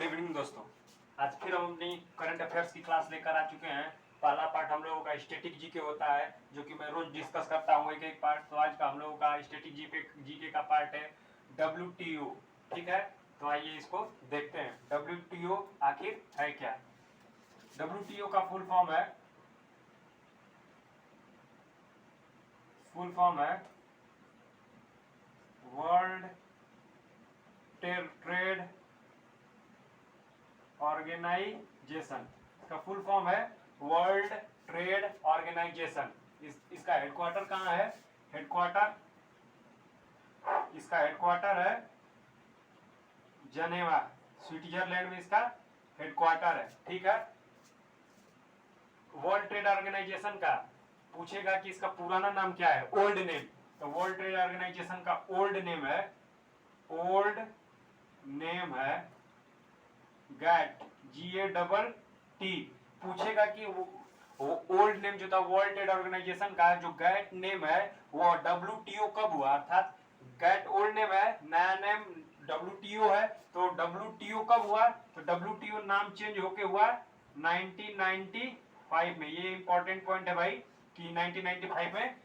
Evening दोस्तों, आज फिर हम अपनी करंट अफेयर्स की क्लास लेकर आ चुके हैं। पहला पार्ट हम लोगों का स्टैटिक जीके होता है, जो कि मैं रोज डिस्कस करता हूँ एक एक पार्ट। तो आज का हम लोगों का स्टैटिक जीके का पार्ट है WTO। ठीक है, तो आइए इसको देखते हैं। WTO आखिर है क्या? WTO का फुल फॉर्म है वर्ल्ड ट्रेड ऑर्गेनाइजेशन। इसका फुल फॉर्म है वर्ल्ड ट्रेड ऑर्गेनाइजेशन। इसका हेडक्वार्टर कहाँ है? इसका हेडक्वार्टर है जनेवा, स्विट्जरलैंड में इसका हेडक्वार्टर है। ठीक है, वर्ल्ड ट्रेड ऑर्गेनाइजेशन का पूछेगा कि इसका पुराना नाम क्या है, ओल्ड नेम। तो वर्ल्ड ट्रेड ऑर्गेनाइजेशन का ओल्ड नेम है गैट, GATT। पूछेगा कि ओल्ड नेम जो था वर्ल्ड ट्रेड ऑर्गेनाइजेशन का, जो गैट नेम है वो WTO कब हुआ, अर्थात गैट ओल्ड नेम है, नया नेम WTO है। तो WTO कब हुआ? तो WTO नाम चेंज होके हुआ 1995 में। ये इंपॉर्टेंट पॉइंट है भाई कि 1995 में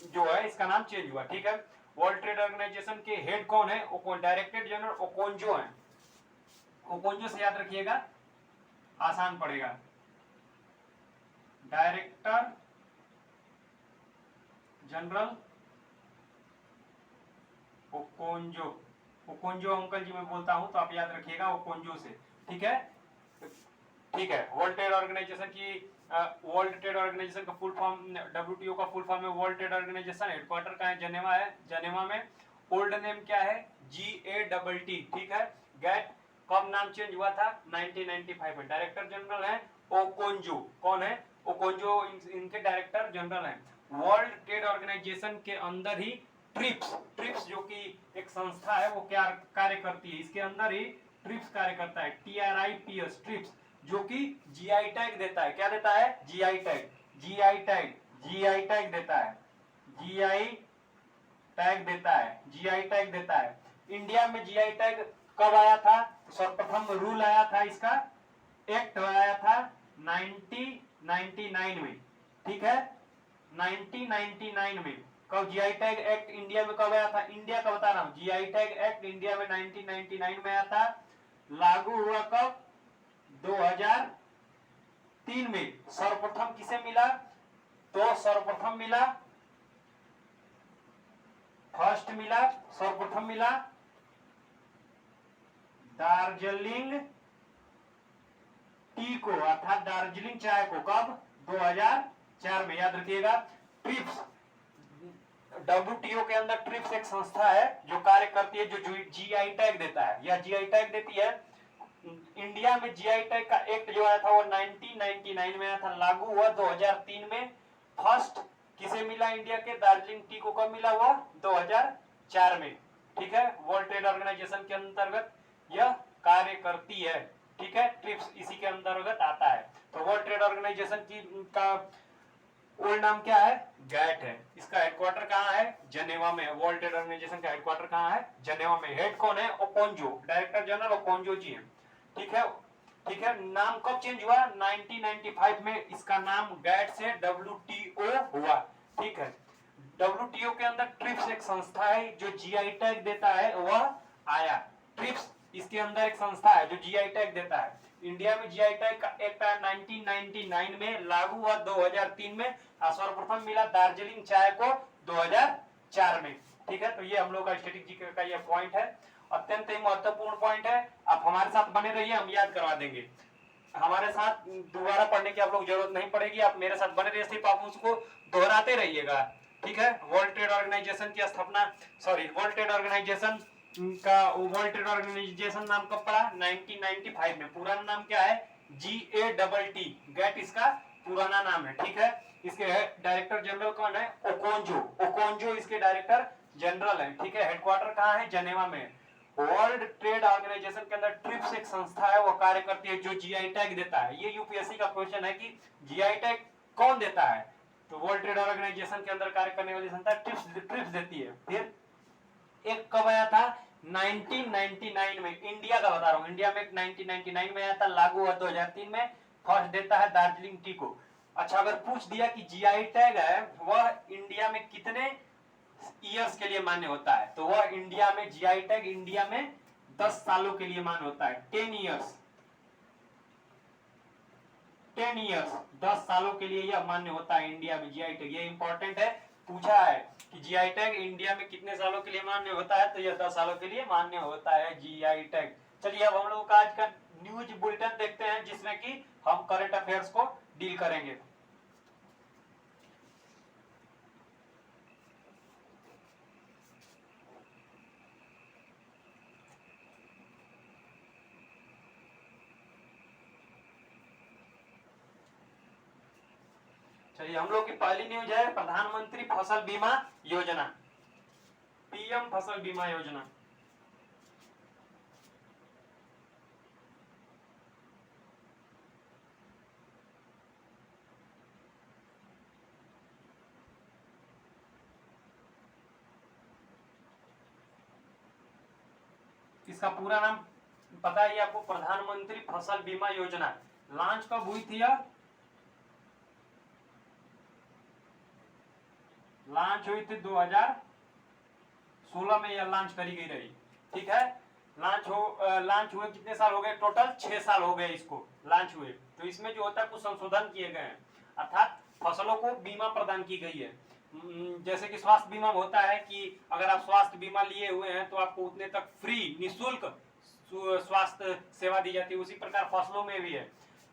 जो है इसका नाम चेंज हुआ। ठीक है, वर्ल्ड ट्रेड ऑर्गेनाइजेशन के हेड कौन है? डायरेक्टर जनरल ओकोंजो है। ओकोंजो से याद रखिएगा, आसान पड़ेगा। डायरेक्टर जनरल ओकोंजो अंकल जी मैं बोलता हूं तो आप याद रखिएगा ओकोंजो से। ठीक है, वर्ल्ड ट्रेड ऑर्गेनाइजेशन का फुल फॉर्म, WTO का फुल फॉर्म है वर्ल्ड ट्रेड ऑर्गेनाइजेशन। हेडक्वार्टर का है जनेवा है, जनेवा में। ओल्ड नेम क्या है? GATT। ठीक है, गैट कब नाम चेंज हुआ था? 1995 में। डायरेक्टर जनरल है ओकोंजो। कौन है? ओकोंजो इनके डायरेक्टर जनरल हैं। वर्ल्ड ट्रेड ऑर्गेनाइजेशन के अंदर ही ट्रिप्स जो कि एक संस्था है, वो क्या कार्य करती है? इसके अंदर ही ट्रिप्स कार्य करता है, TRIPS, जो कि GI टैग देता है। क्या देता है? GI टैग देता है, GI टैग देता है। इंडिया में GI टैग कब आया था? सर्वप्रथम रूल आया था, इसका एक्ट आया था 1999 में। ठीक है, 1999 में। कब GI टैग एक्ट इंडिया में कब आया था? इंडिया का बता रहा हूं, GI टैग एक्ट इंडिया में 1999 में आया था। लागू हुआ कब? 2003 में। सर्वप्रथम किसे मिला? तो सर्वप्रथम मिला दार्जिलिंग टी को, अर्थात दार्जिलिंग चाय को। कब? 2004 में। याद रखिएगा, ट्रिप्स, WTO के अंदर ट्रिप्स एक संस्था है जो कार्य करती है, जो GI टैग देता है। यह GI टैग देती है। इंडिया में GI टैग का एक्ट जो आया था वो 1999 में आया था, लागू हुआ 2003 में। फर्स्ट किसे मिला इंडिया के? दार्जिलिंग टी को। कब मिला हुआ? 2004 में। ठीक है, वर्ल्ड ट्रेड ऑर्गेनाइजेशन के अंतर्गत यह कार्य करती है। ठीक है, ट्रिप्स इसी के अंतर्गत आता है। तो वर्ल्ड ट्रेड ऑर्गेनाइजेशन की का ओल्ड नाम क्या है? गैट है। इसका हेडक्वार्टर कहाँ है? जनेवा में। वर्ल्ड ट्रेड ऑर्गेनाइजेशन का हेडक्वार्टर कहाँ है? जनेवा में। हेड कौन है? ओकोंजो, डायरेक्टर जनरल ओकोंजो जी है। ठीक है, नाम कब चेंज हुआ? 1995 में इसका नाम गैट से WTO हुआ। ठीक है, WTO के अंदर ट्रिप्स एक संस्था है जो GI टैग देता है, वह आया। ट्रिप्स इसके अंदर एक संस्था है जो GI टैग देता है। इंडिया में GI टैग का एक्ट आया 1999 में, लागू हुआ 2003 में। सर्वप्रथम मिला दार्जिलिंग चाय को 2004 में। ठीक है, तो ये हम लोग का स्टैटिक जीके का ये पॉइंट है, अत्यंत ही महत्वपूर्ण पॉइंट है। आप हमारे साथ बने रहिए, हम याद करवा देंगे। हमारे साथ दोबारा पढ़ने की आप लोग जरूरत नहीं पड़ेगी, आप मेरे साथ बने रहिए, सिर्फ आप उसको दोहराते रहिएगा। ठीक है, वर्ल्ड ट्रेड ऑर्गेनाइजेशन की स्थापना, वर्ल्ड ट्रेड ऑर्गेनाइजेशन नाम कब पड़ा? 1995 में। पुराना नाम क्या है? GATT, गैट इसका पुराना नाम है। ठीक है, इसके डायरेक्टर जनरल कौन है? ओकोंजो इसके डायरेक्टर जनरल है। ठीक है, हेडक्वार्टर कहाँ है? जनेवा में। वर्ल्ड ट्रेड ऑर्गेनाइजेशन के अंदर ट्रिप्स एक संस्था है, वो कार्य करती है, जो GI टैग देता है। ये UPSC का क्वेश्चन है कि GI टैग कौन देता है? तो वर्ल्ड ट्रेड ऑर्गेनाइजेशन के अंदर कार्य करने वाली संस्था ट्रिप्स देती है। फिर एक कब आया था? 1999 में, इंडिया का बता रहा हूँ, इंडिया में 1999 में आया था, लागू हुआ 2003 में, फर्स्ट देता है दार्जिलिंग टी को। अच्छा, अगर पूछ दिया कि जीआई टैग है वह इंडिया में कितने ईयर्स के लिए मान्य होता है, तो वह इंडिया में जीआई टैग इंडिया में 10 सालों के लिए मान्य होता है। 10 ईयर्स, 10 ईयर्स, 10 सालों के लिए यह मान्य होता है इंडिया में जीआई टैग। ये इंपॉर्टेंट है, पूछा है कि जीआई टैग इंडिया में कितने सालों के लिए मान्य होता है, तो यह 10 सालों के लिए मान्य होता है जीआई टैग। चलिए अब हम लोग का आज का न्यूज बुलेटिन देखते हैं, जिसमें कि हम करंट अफेयर्स को डील करेंगे। चलिए, हम लोग की पहली न्यूज है प्रधानमंत्री फसल बीमा योजना, पीएम फसल बीमा योजना। इसका पूरा नाम पता है आपको, प्रधानमंत्री फसल बीमा योजना। लॉन्च कब हुई थी यह? लॉन्च हुई थी 2016 में, यह लॉन्च करी गई रही। ठीक है, लॉन्च हुए कितने साल हो गए? टोटल 6 साल हो गए इसको लॉन्च हुए। तो इसमें जो होता है कुछ संशोधन किए गए हैं, अर्थात फसलों को बीमा प्रदान की गई है। जैसे कि स्वास्थ्य बीमा होता है कि अगर आप स्वास्थ्य बीमा लिए हुए हैं तो आपको उतने तक फ्री निःशुल्क स्वास्थ्य सेवा दी जाती है, उसी प्रकार फसलों में भी है।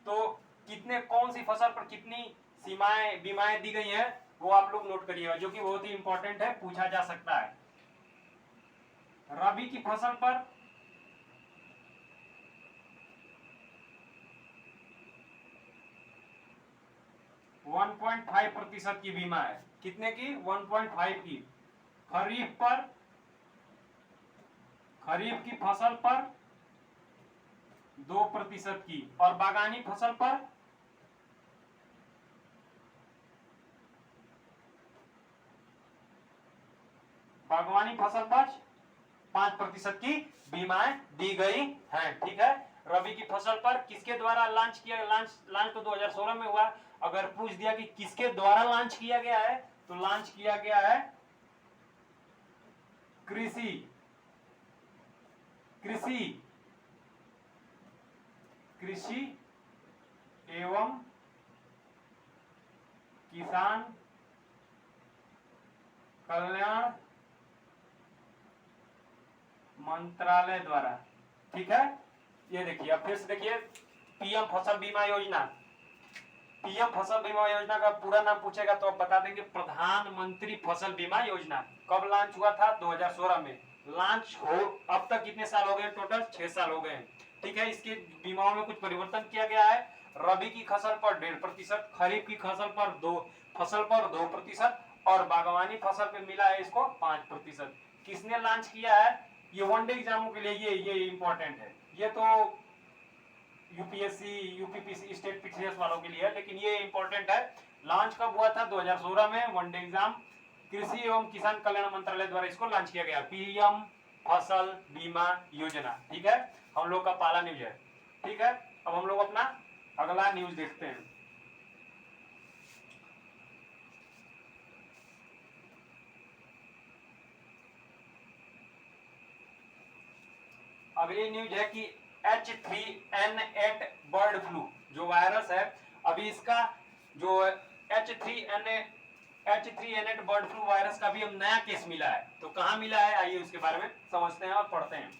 तो कितने, कौन सी फसल पर कितनी सीमाएं बीमाएं दी गई हैं वो आप लोग नोट करिएगा, जो कि बहुत ही इंपॉर्टेंट है, पूछा जा सकता है। रबी की फसल पर 1.5% की बीमा है। कितने की? 1.5 की। खरीफ की फसल पर 2% की, और बागानी फसल पर 5% की बीमाएं दी गई हैं। ठीक है, रबी की फसल पर किसके द्वारा लॉन्च किया? लॉन्च तो 2016 में हुआ। अगर पूछ दिया कि किसके द्वारा लॉन्च किया गया है, तो लॉन्च किया गया है कृषि एवं किसान कल्याण मंत्रालय द्वारा। ठीक है, ये देखिए, अब फिर से देखिए, पीएम फसल बीमा योजना। पीएम फसल बीमा योजना का पूरा नाम पूछेगा तो आप बता देंगे प्रधानमंत्री फसल बीमा योजना। कब लॉन्च हुआ था? 2016 में लॉन्च हो। अब तक कितने साल हो गए? टोटल 6 साल हो गए। ठीक है, इसके बीमाओं में कुछ परिवर्तन किया गया है। रबी की फसल पर 1.5%, खरीफ की फसल पर 2%, और बागवानी फसल पे मिला है इसको 5%। किसने लॉन्च किया है? ये वनडे एग्जामों के लिए ये इंपॉर्टेंट है। ये तो यूपीएससी, यूपीपीसी, स्टेट पीसीएस वालों के लिए है, लेकिन ये इंपॉर्टेंट है। लॉन्च कब हुआ था? 2016 में, वनडे एग्जाम। कृषि एवं किसान कल्याण मंत्रालय द्वारा इसको लॉन्च किया गया, पीएम फसल बीमा योजना। ठीक है, हम लोग का पहला न्यूज है। ठीक है, अब हम लोग अपना अगला न्यूज देखते हैं। अगली न्यूज है कि H3N8 बर्ड फ्लू जो वायरस है, अभी इसका जो H3N8 बर्ड फ्लू वायरस का भी अब नया केस मिला है। तो कहां मिला है, आइए उसके बारे में समझते हैं और पढ़ते हैं।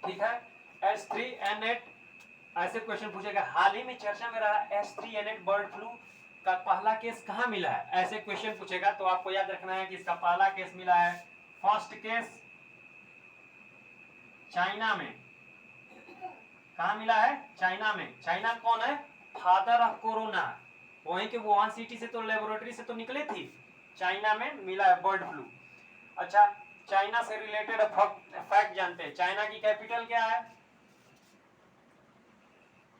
ठीक है, H3N8, ऐसे क्वेश्चन पूछेगा, हाल ही में चर्चा में रहा H3N8 बर्ड फ्लू का पहला केस कहां मिला है, ऐसे क्वेश्चन पूछेगा। तो आपको याद रखना है कि इसका पहला केस मिला है, फर्स्ट केस चाइना में। कहा मिला है? चाइना में। चाइना कौन है? फादर ऑफ कोरोना, वहीं के वुहान सिटी से तो, लेबोरेटरी से तो निकले थी। चाइना में मिला है बर्ड फ्लू। अच्छा, चाइना से रिलेटेड फैक्ट जानते हैं। चाइना की कैपिटल क्या है?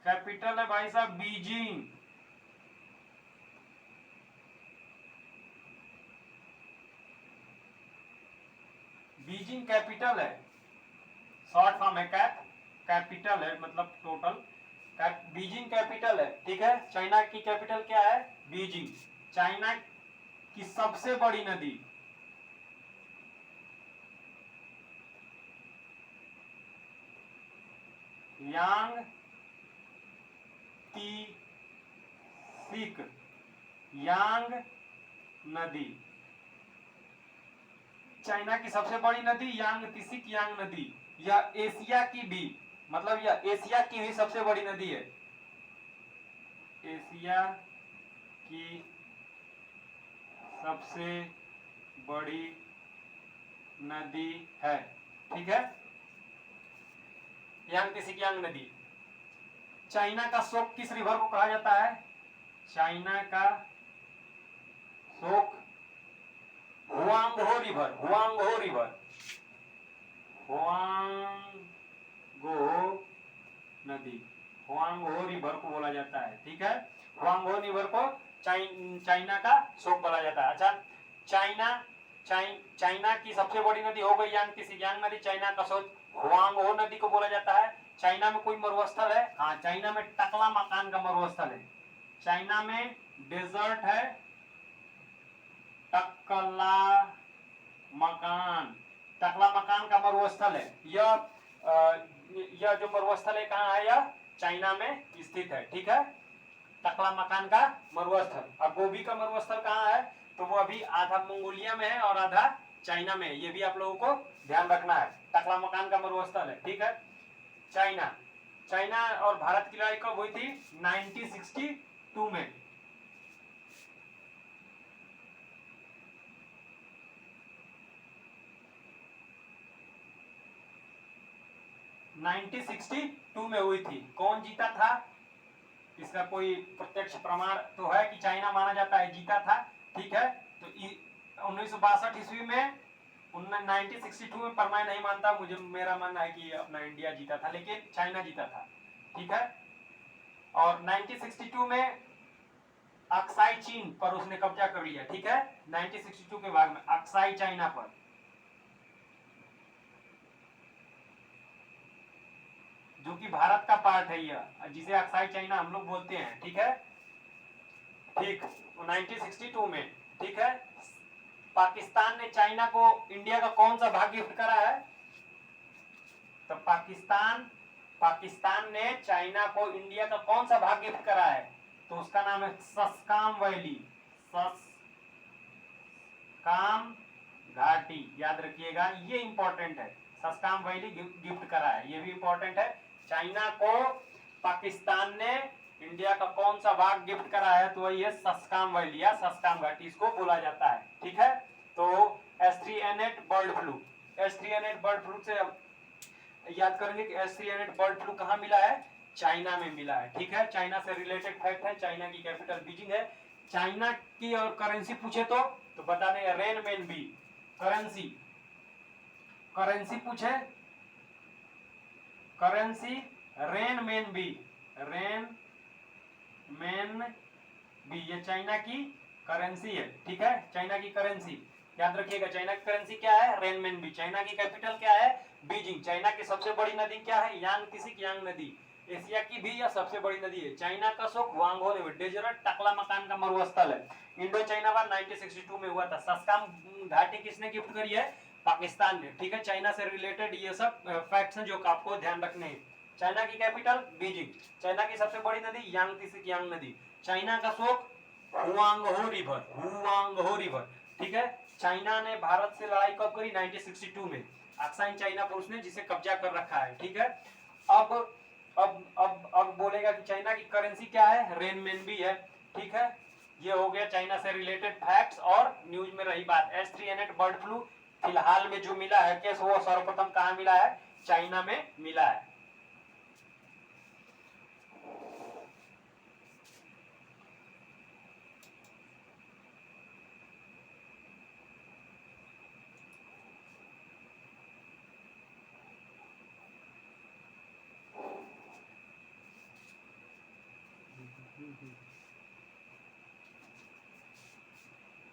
कैपिटल है भाई साहब बीजिंग। बीजिंग कैपिटल है, शॉर्ट फॉर्म है कैप, कैपिटल है मतलब टोटल, बीजिंग कैपिटल है, ठीक है। चाइना की कैपिटल क्या है? बीजिंग। चाइना की सबसे बड़ी नदी, यांग तीसिक, यांग नदी, चाइना की सबसे बड़ी नदी यांग तीसिक यांग नदी। यह एशिया की भी, मतलब यह एशिया की भी सबसे बड़ी नदी है, एशिया की सबसे बड़ी नदी है, ठीक है, यांग तीसिक यांग नदी। चाइना का शोक किस रिवर को कहा जाता है? चाइना का शोक हुआंगहो रिवर, हुआंगहो रिवर, हुआंगहो नदी, हुआंगहो रिवर को बोला जाता है, ठीक है। हुआंगहो रिवर को चाइना का शोक बोला जाता है। अच्छा, चाइना की सबसे बड़ी नदी हो गई यांग तीसिक यांग नदी, चाइना का शोक हुआंगहो नदी को बोला जाता है। चाइना में कोई मरुस्थल है? हाँ, चाइना में टकला मकान का मरुस्थल है। चाइना में डेजर्ट है टकला मकान, टकला मकान का मरुस्थल है। यह जो मरुस्थल है कहाँ है? यह चाइना में स्थित है, ठीक है, टकला मकान का मरुस्थल। अब गोबी का मरुस्थल कहाँ है? तो वो अभी आधा मंगोलिया में है और आधा चाइना में है, ये भी आप लोगों को ध्यान रखना है। टकला मकान का मरुस्थल है, ठीक है। चाइना और भारत की लड़ाई कब हुई थी? 1962 में। 1962 में हुई थी। कौन जीता था? इसका कोई प्रत्यक्ष प्रमाण तो है कि चाइना माना जाता है जीता था, ठीक है। तो 1962 ईस्वी में 1962 में, पर मैं नहीं मानता, मुझे मेरा मानना है कि अपना इंडिया जीता था, लेकिन चाइना जीता था, ठीक है। और 1962 में अक्साई चीन पर उसने कब्जा कर लिया, ठीक है। 1962 के बाद में अक्साई चाइना पर, जो कि भारत का पार्ट है, यह जिसे अक्साई चाइना हम लोग बोलते हैं, ठीक है। ठीक, 1962 में, ठीक है। पाकिस्तान ने चाइना को इंडिया का कौन सा भाग गिफ्ट करा है? तो पाकिस्तान ने चाइना को इंडिया का कौन सा भाग गिफ्ट करा है? तो उसका नाम है सस्काम वैली, सस्काम घाटी, याद रखिएगा, ये इंपॉर्टेंट है। सस्काम वैली गिफ्ट करा है, ये भी इंपॉर्टेंट है। चाइना को पाकिस्तान ने इंडिया का कौन सा भाग गिफ्ट करा है? तो वही है सस्काम वैली या सस्काम घाटी, इसको बोला जाता है, ठीक है। तो H3N8 bird flu, H3N8 bird flu से याद करेंगे कि H3N8 बर्ड फ्लू कहाँ मिला है? चाइना में मिला है, ठीक है। चाइना से रिलेटेड फैक्ट है, चाइना की कैपिटल बीजिंग है। चाइना की और करेंसी पूछे तो बता दें रेनमेनबी, करेंसी पूछे, करेंसी रेनमेनबी, रेनमेनबी, ये चाइना की करेंसी है, ठीक है। चाइना की करेंसी याद रखिएगा, चाइना की करेंसी क्या है? रेनमेनबी। चाइना की कैपिटल क्या है? बीजिंग। चाइना की सबसे बड़ी नदी क्या है? यांग तीसिक यांग नदी, एशिया की भी यह सबसे बड़ी नदी है। चाइना का शोक हुआंगहो रिवर, डेजर्ट टकला मकान का मरुस्थल है। इंडो चाइना वार 1962 में हुआ था। सस्काम घाटी किसने गिफ्ट करी है? पाकिस्तान ने, ठीक है। चाइना से रिलेटेड ये सब फैक्ट्स हैं जो आपको ध्यान रखने हैं। चाइना की कैपिटल बीजिंग, चाइना की सबसे बड़ी नदी यांग तीसिक यांग नदी, चाइना का शोक हुआंगहो रिवर, हुआंगहो रिवर, ठीक है। चाइना ने भारत से लड़ाई कब करी? 1962 में, अक्साई चाइना पर उसने जिसे कब्जा कर रखा है, ठीक है। अब बोलेगा कि चाइना की करेंसी क्या है? रेनमेनबी है, ठीक है। ये हो गया चाइना से रिलेटेड फैक्ट्स। और न्यूज में रही बात, H3N8 बर्ड फ्लू फिलहाल में जो मिला है केस, वो सर्वप्रथम कहाँ मिला है? चाइना में मिला है।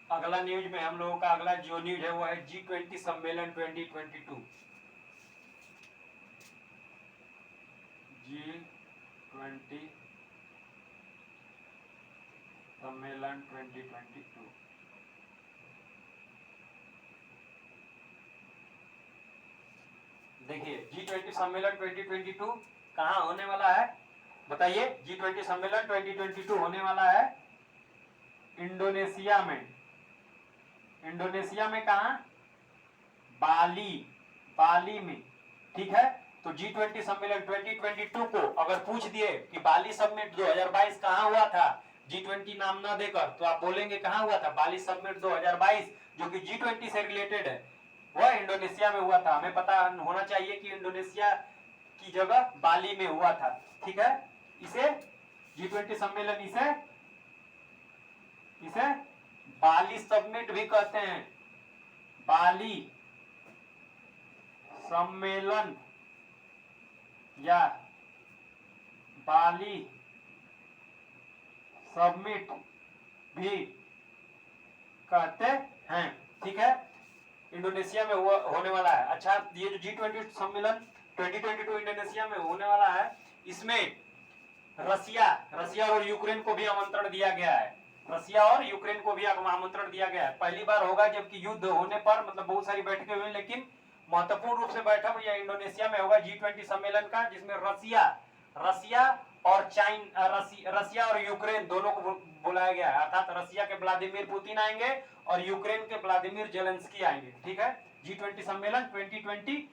अगला न्यूज में हम लोगों का अगला जो न्यूज है वो है G20 सम्मेलन 2022। G20 सम्मेलन 2022। देखिए G20 सम्मेलन 2022 कहाँ होने वाला है बताइए। G20 सम्मेलन 2022 होने वाला है इंडोनेशिया में। इंडोनेशिया में कहा? बाली, बाली में। ठीक है, तो G20 सम्मेलन 2022 को अगर पूछ दिए कि बाली समिट 2022 कहाँ हुआ था, G20 नाम ना देकर, तो आप बोलेंगे कहाँ हुआ था? बाली समिट 2022 जो कि G20 से रिलेटेड है, वह इंडोनेशिया में हुआ था। हमें पता होना चाहिए कि इंडोनेशिया की जगह बाली में हुआ था। ठीक है, इसे G20 सम्मेलन इसे बाली समिट भी कहते हैं। बाली सम्मेलन या बाली समिट भी कहते हैं। ठीक है, इंडोनेशिया में होने वाला है। अच्छा, ये जो G20 सम्मेलन 2022 इंडोनेशिया में होने वाला है, इसमें रसिया और यूक्रेन को भी आमंत्रण दिया गया है। रसिया और यूक्रेन को भी आमंत्रण दिया गया है। पहली बार होगा जबकि युद्ध होने पर, मतलब बहुत सारी बैठकें हुई, लेकिन महत्वपूर्ण रूप से बैठक यह इंडोनेशिया में होगा G20 सम्मेलन का, जिसमें रसिया और यूक्रेन दोनों को बुलाया गया है। अर्थात रसिया के व्लादिमीर पुतिन आएंगे और यूक्रेन के व्लादिमीर जेलेंस्की आएंगे। ठीक है, G20 सम्मेलन 2022।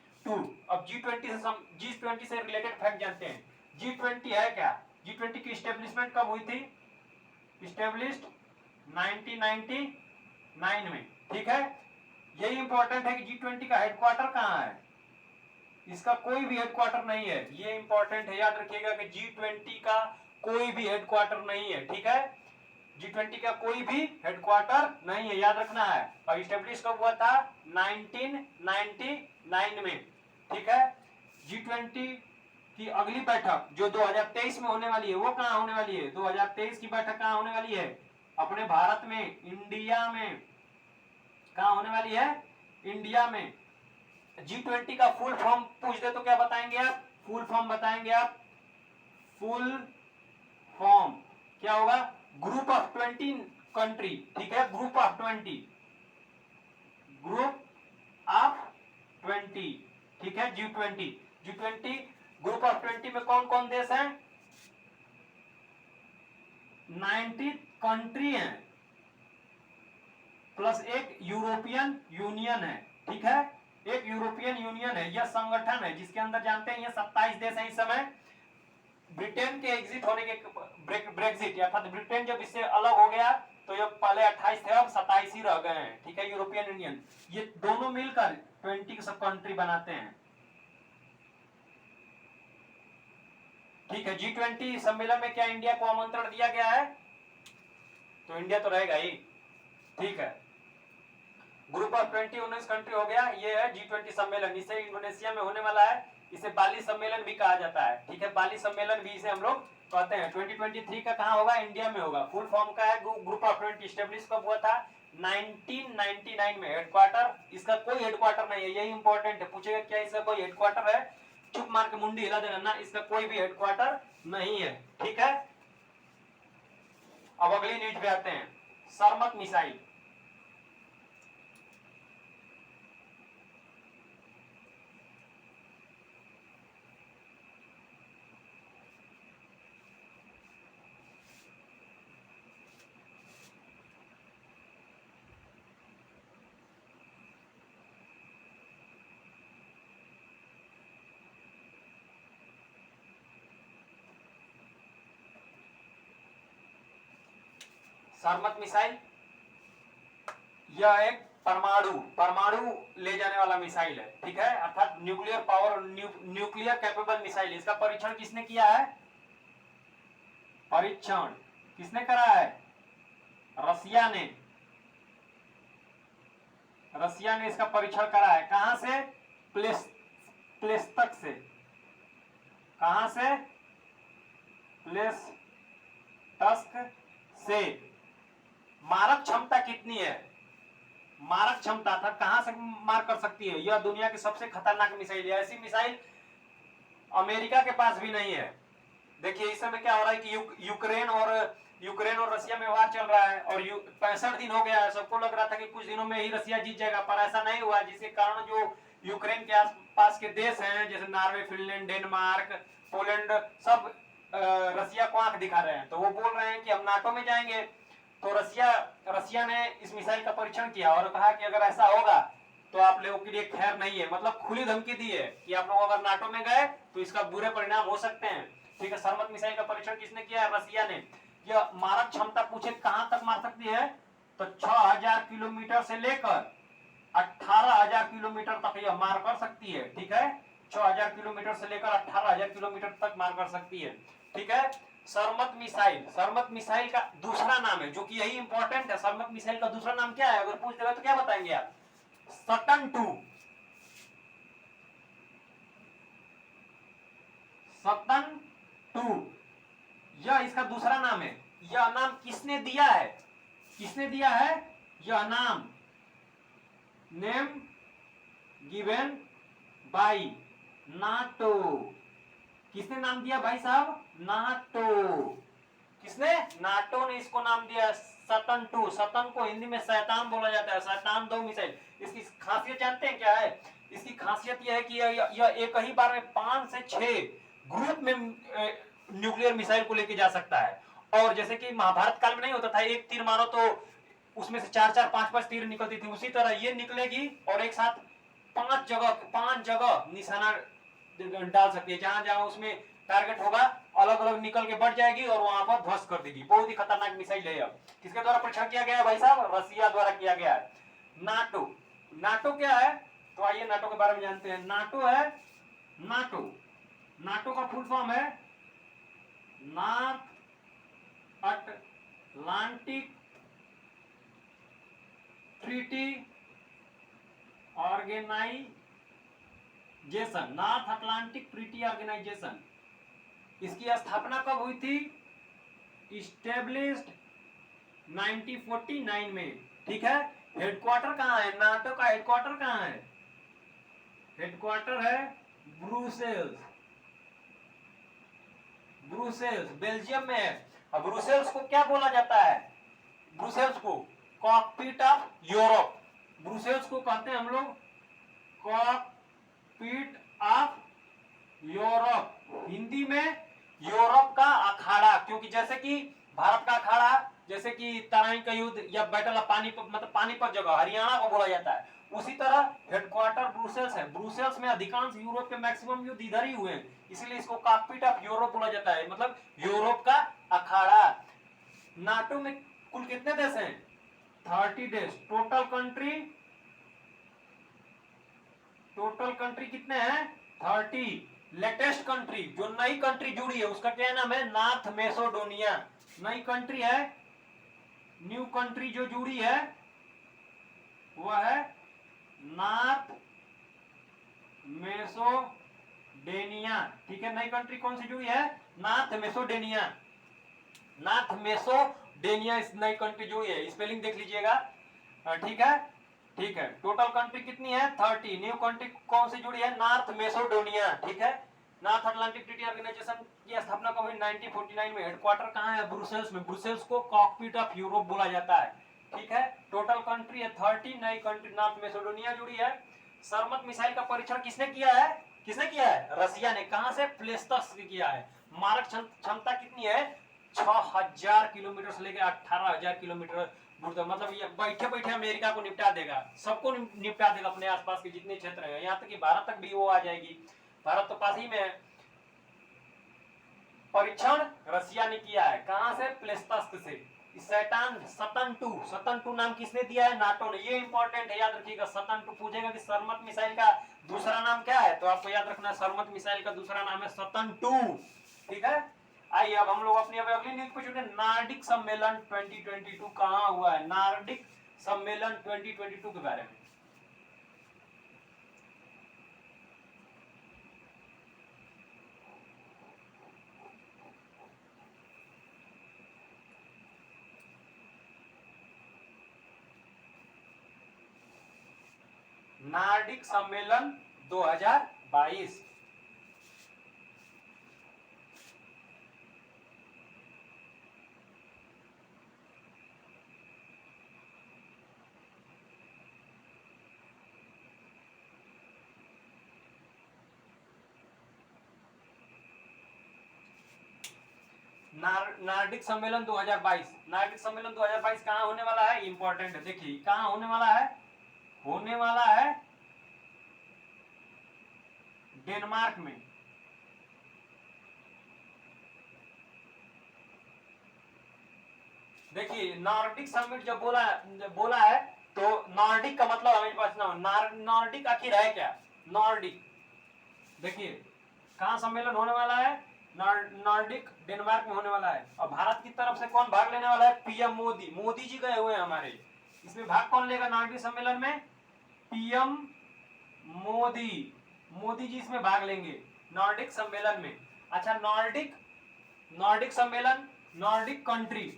अब G20 से रिलेटेड फैक्ट जानते हैं। G20 है क्या? G20 की स्टेब्लिशमेंट कब हुई थी? स्टेब्लिश्ड 1999 में। ठीक है, यही इंपॉर्टेंट है कि G20 का हेडक्वार्टर कहाँ है। इसका कोई भी हेडक्वार्टर नहीं है, ये इंपॉर्टेंट है, याद रखिएगा कि G20 का कोई भी हेडक्वार्टर नहीं है। ठीक है, G20 का कोई भी हेडक्वार्टर नहीं है, याद रखना है। और स्टेब्लिश कब हुआ था? 1999 में। ठीक है, G20 की अगली बैठक जो 2023 में होने वाली है, वो कहाँ होने वाली है? 2023 की बैठक कहाँ होने वाली है? अपने भारत में, इंडिया में। कहाँ होने वाली है? इंडिया में। G20 का फुल फॉर्म पूछ दे तो क्या बताएंगे आप? फुल फॉर्म बताएंगे आप। फुल फॉर्म क्या होगा? Group of 20 country. ठीक है, ग्रुप ऑफ 20, ग्रुप ऑफ 20। ठीक है, G20 ग्रुप ऑफ 20 में कौन कौन देश हैं? 90 कंट्री हैं, प्लस एक यूरोपियन यूनियन है। ठीक है, एक यूरोपियन यूनियन है, यह संगठन है जिसके अंदर जानते हैं ये 27 देश हैं इस समय। ब्रिटेन के एग्जिट होने के ब्रेक्सिट, अर्थात ब्रिटेन जब इससे अलग हो गया तो ये पहले 28 थे, अब 27 ही रह गए हैं। ठीक है, यूरोपियन यूनियन, ये दोनों मिलकर 20 सब कंट्री बनाते हैं। ठीक है, G20 सम्मेलन में क्या इंडिया को आमंत्रण दिया गया है? तो इंडिया तो रहेगा ही। ठीक है, ग्रुप ऑफ 20 19 कंट्री हो गया, ये है G20 सम्मेलन। इसे इंडोनेशिया में होने वाला है, इसे बाली सम्मेलन भी कहा जाता है। ठीक है, बाली सम्मेलन भी इसे हम लोग कहते हैं। 2023 का कहाँ होगा? इंडिया में होगा। फुल फॉर्म का है ग्रुप ऑफ 20। स्टेब्लिश कब हुआ था? 1999 में। हेडक्वार्टर, इसका कोई हेडक्वार्टर नहीं है, यही इंपॉर्टेंट है। पूछेगा क्या इसका कोई हेडक्वार्टर है? चुप मार के मुंडी हिला देना ना, इसका कोई भी हेडक्वार्टर नहीं है। ठीक है, अब अगली न्यूज पे आते हैं। सरमत मिसाइल। सरमत मिसाइल यह एक परमाणु ले जाने वाला मिसाइल है। ठीक है, अर्थात nuclear power, nuclear capable missile. इसका परीक्षण किसने किया है? परीक्षण किसने करा है? रसिया ने इसका परीक्षण करा है। कहां से? प्लेस्तक से। कहां से? प्लेस्तक से। मारक क्षमता कितनी है, मारक क्षमता था कहां से मार कर सकती है, यह दुनिया की सबसे खतरनाक मिसाइल है। ऐसी मिसाइल अमेरिका के पास भी नहीं है। देखिए इस समय क्या हो रहा है कि यूक्रेन और रसिया में वार चल रहा है और 65 दिन हो गया है। सबको लग रहा था कि कुछ दिनों में ही रसिया जीत जाएगा, पर ऐसा नहीं हुआ, जिसके कारण जो यूक्रेन के आसपास के देश हैं जैसे नॉर्वे, फिनलैंड, डेनमार्क, पोलैंड, सब रसिया को आंख दिखा रहे हैं। तो वो बोल रहे हैं कि हम नाटो में जाएंगे। तो रसिया ने इस मिसाइल का परीक्षण किया और कहा कि अगर ऐसा होगा तो आप लोगों के लिए खैर नहीं है, मतलब खुली धमकी दी है कि आप लोग अगर नाटो में गए तो इसका बुरे परिणाम हो सकते हैं। ठीक है, सरमत मिसाइल का परीक्षण किसने किया है, रसिया ने। यह मारक क्षमता पूछे कहां तक मार सकती है, तो 6000 किलोमीटर से लेकर 18000 किलोमीटर तक यह मार कर सकती है। ठीक है, 6000 किलोमीटर से लेकर 18000 किलोमीटर तक मार कर सकती है। ठीक है, सरमत मिसाइल का दूसरा नाम है, जो कि यही इंपॉर्टेंट है। सरमत मिसाइल का दूसरा नाम क्या है, अगर पूछ देगा तो क्या बताएंगे आप, सटन 2। सटन 2 यह इसका दूसरा नाम है। यह नाम किसने दिया है, किसने दिया है यह नाम, नेम गिवन बाई नाटो। किसने नाम दिया भाई साहब, नाटो। किसने, नाटो ने इसको नाम दिया सतन 2। सतन को हिंदी में शैतान बोला जाता है, शैतान 2 मिसाइल। इसकी खासियत जानते हैं क्या है, इसकी खासियत यह है कि यह एक ही बार में 5 से 6 ग्रुप में न्यूक्लियर मिसाइल को लेके जा सकता है। और जैसे कि महाभारत काल में नहीं होता था, एक तीर मारो तो उसमें से 4-4, 5-5 तीर निकलती थी, उसी तरह ये निकलेगी और एक साथ 5 जगह निशाना डाल सकती है। जहां जहां उसमें टारगेट होगा अलग अलग निकल के बढ़ जाएगी और वहां पर ध्वस्त कर देगी। बहुत ही खतरनाक मिसाइल है। किसके द्वारा परीक्षण किया गया है भाई साहब, रसिया द्वारा किया गया है। नाटो, नाटो क्या है, तो आइए नाटो के बारे में जानते हैं। नाटो है, नाटो का फुल फॉर्म है North Atlantic Treaty Organization, North Atlantic Treaty Organization. इसकी स्थापना कब हुई थी, इस्टेब्लिश्ड 1949 में। ठीक है, हेडक्वार्टर कहां है, नाटो का हेडक्वार्टर कहां है, हेडक्वार्टर है ब्रुसेल्स, ब्रुसेल्स बेल्जियम में है। और ब्रुसेल्स को क्या बोला जाता है, ब्रुसेल्स को कॉकपिट ऑफ यूरोप, ब्रुसेल्स को कहते हैं हम लोग कॉकपिट ऑफ यूरोप, हिंदी में यूरोप का अखाड़ा। क्योंकि जैसे कि भारत का अखाड़ा, जैसे कि तराइन का युद्ध या बैटल ऑफ पानीपत, मतलब पानीपत जगह हरियाणा को बोला जाता है, उसी तरह हेडक्वार्टर ब्रुसेल्स है। ब्रुसेल्स में अधिकांश यूरोप के मैक्सिमम युद्ध इधर ही हुए हैं, इसलिए इसको कॉकपिट ऑफ यूरोप बोला जाता है, मतलब यूरोप का अखाड़ा। नाटो में कुल कितने देश हैं, 30 देश। टोटल कंट्री कितने हैं, 30। लेटेस्ट कंट्री, जो नई कंट्री जुड़ी है उसका क्या नाम है, नॉर्थ मैसेडोनिया। नई कंट्री है, न्यू कंट्री जो जुड़ी है वह है नॉर्थ मैसेडोनिया। ठीक है, नई कंट्री कौन सी जुड़ी है, नॉर्थ मैसेडोनिया। नॉर्थ मैसेडोनिया इस नई कंट्री जुड़ी है, स्पेलिंग देख लीजिएगा। ठीक है, ठीक है। टोटल कंट्री कितनी है, 30। न्यू कंट्री कौन सी जुड़ी है, नॉर्थ मैसेडोनिया। ठीक है, नॉर्थ अटलांटिक ट्रीटी ऑर्गेनाइजेशन की स्थापना कब हुई, 1949 में। हेडक्वार्टर कहां है, ब्रुसेल्स में। ब्रुसेल्स को कॉकपिट ऑफ यूरोप बोला जाता है। ठीक है, टोटल कंट्री है 30, नई कंट्री नॉर्थ मैसेडोनिया जुड़ी है। सरमत मिसाइल का परीक्षण किसने किया है, किसने किया है, रसिया ने। कहां से, प्लेस्तस से किया है। मारक क्षमता कितनी है, 6000 किलोमीटर से लेकर 18000 किलोमीटर दूर तक, मतलब ये बैठे बैठे अमेरिका को निपटा देगा, सबको निपटा देगा, अपने आसपास के जितने क्षेत्र हैं, यहाँ तक कि भारत तक भी वो आ जाएगी। भारत तो पास ही में है। परीक्षण रसिया ने किया है, कहां से, प्लेस्तस्क से। सतन 2 नाम किसने दिया है, नाटो ने। ये इंपॉर्टेंट है, याद रखिएगा। सतन 2 पूछेगा कि सरमत मिसाइल का दूसरा नाम क्या है, तो आपको याद रखना सरमत मिसाइल का दूसरा नाम है सतन 2। ठीक है, आइए अब हम लोग अपनी अगली न्यूज पे चलते हैं। नार्डिक सम्मेलन 2022 कहां हुआ है, नार्डिक सम्मेलन 2022 के बारे में। नार्डिक सम्मेलन 2022। नार्डिक सम्मेलन 2022, नार्डिक सम्मेलन 2022 कहाँ होने वाला है, इंपॉर्टेंट है, देखिए कहाँ होने वाला है, होने वाला है डेनमार्क में। देखिए नॉर्डिक समिट जब बोला है तो नॉर्डिक का मतलब हमें पता नॉर्डिक आखिर है क्या, नॉर्डिक देखिए कहाँ सम्मेलन होने वाला है, नॉर्डिक डेनमार्क में होने वाला है। और भारत की तरफ से कौन भाग लेने वाला है, पीएम मोदी, मोदी जी गए हुए हैं हमारे। इसमें भाग कौन लेगा नॉर्डिक सम्मेलन में, पीएम मोदी, मोदी जी इसमें भाग लेंगे नॉर्डिक सम्मेलन में। अच्छा नॉर्डिक सम्मेलन, नॉर्डिक कंट्री,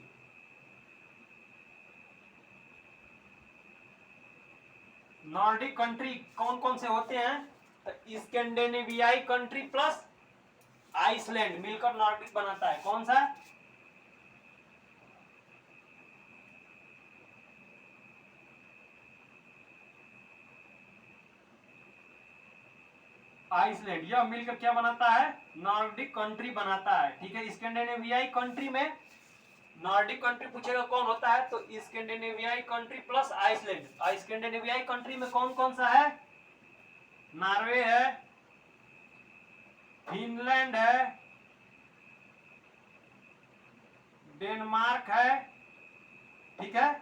नॉर्डिक कंट्री कौन कौन से होते हैं, तो स्कैंडिनेवियाई कंट्री प्लस आइसलैंड मिलकर नॉर्डिक बनाता है। कौन सा, आइसलैंड, यह मिलकर क्या बनाता है, नॉर्डिक कंट्री बनाता है। ठीक है, स्कैंडिनेवियाई कंट्री में नॉर्डिक कंट्री पूछेगा कौन होता है, तो स्कैंडिनेवियाई कंट्री प्लस आइसलैंड। स्कैंडिनेवियाई कंट्री में कौन कौन सा है, नॉर्वे है, फिनलैंड है, डेनमार्क है। ठीक है,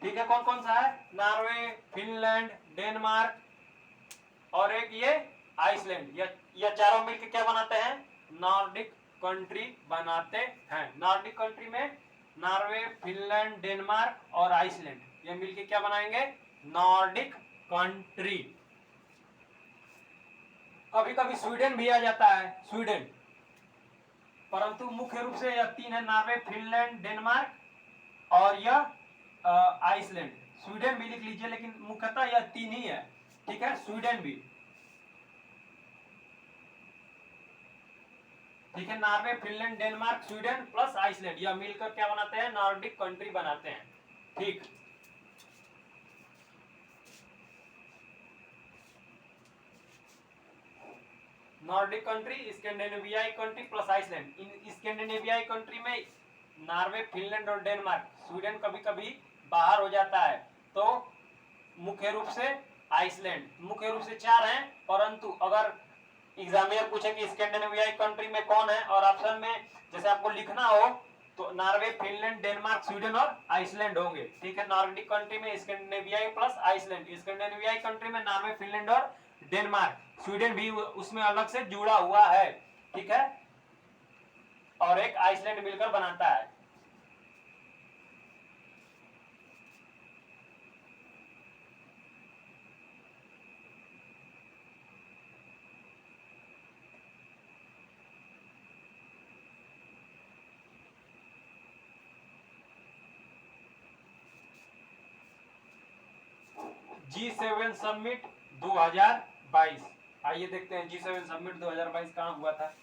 ठीक है, कौन कौन सा है, नॉर्वे, फिनलैंड, डेनमार्क और एक ये आइसलैंड। ये चारों मिलकर क्या बनाते हैं, नॉर्डिक कंट्री बनाते हैं। नॉर्डिक कंट्री में नॉर्वे, फिनलैंड, डेनमार्क और आइसलैंड, ये मिलकर क्या बनाएंगे, नॉर्डिक कंट्री। कभी कभी स्वीडन भी आ जाता है, स्वीडन, परंतु मुख्य रूप से यह तीन है, नॉर्वे, फिनलैंड, डेनमार्क और यह आइसलैंड। स्वीडन भी लिख लीजिए, लेकिन मुख्यतः यह तीन ही है। ठीक है, स्वीडन भी, ठीक है, Norway, Finland, Denmark, Sweden plus Iceland, यह मिलकर क्या बनाते हैं, नॉर्डिक कंट्री बनाते हैं। ठीक, नॉर्डिक कंट्री, स्कैंडिनेवियाई कंट्री प्लस आइसलैंड। इन स्कैंडिनेवियाई कंट्री में नॉर्वे, फिनलैंड और डेनमार्क, स्वीडन कभी कभी बाहर हो जाता है, तो मुख्य रूप से आइसलैंड। मुख्य रूप से चार हैं, परंतु अगर एग्जामिनर पूछे कि स्कैंडिनेवियाई कंट्री में कौन है और ऑप्शन में जैसे आपको लिखना हो तो नॉर्वे, फिनलैंड, डेनमार्क, स्वीडन और आइसलैंड होंगे। ठीक है, नॉर्डिक कंट्री में स्कैंडिनेवियाई प्लस आइसलैंड, स्कैंडिनेवियाई कंट्री में नॉर्वे, फिनलैंड और डेनमार्क, स्वीडन भी उसमें अलग से जुड़ा हुआ है। ठीक है, और एक आइसलैंड मिलकर बनाता है। G7 समिट 2022, आइए देखते हैं G7 समिट 2022 कहाँ हुआ था।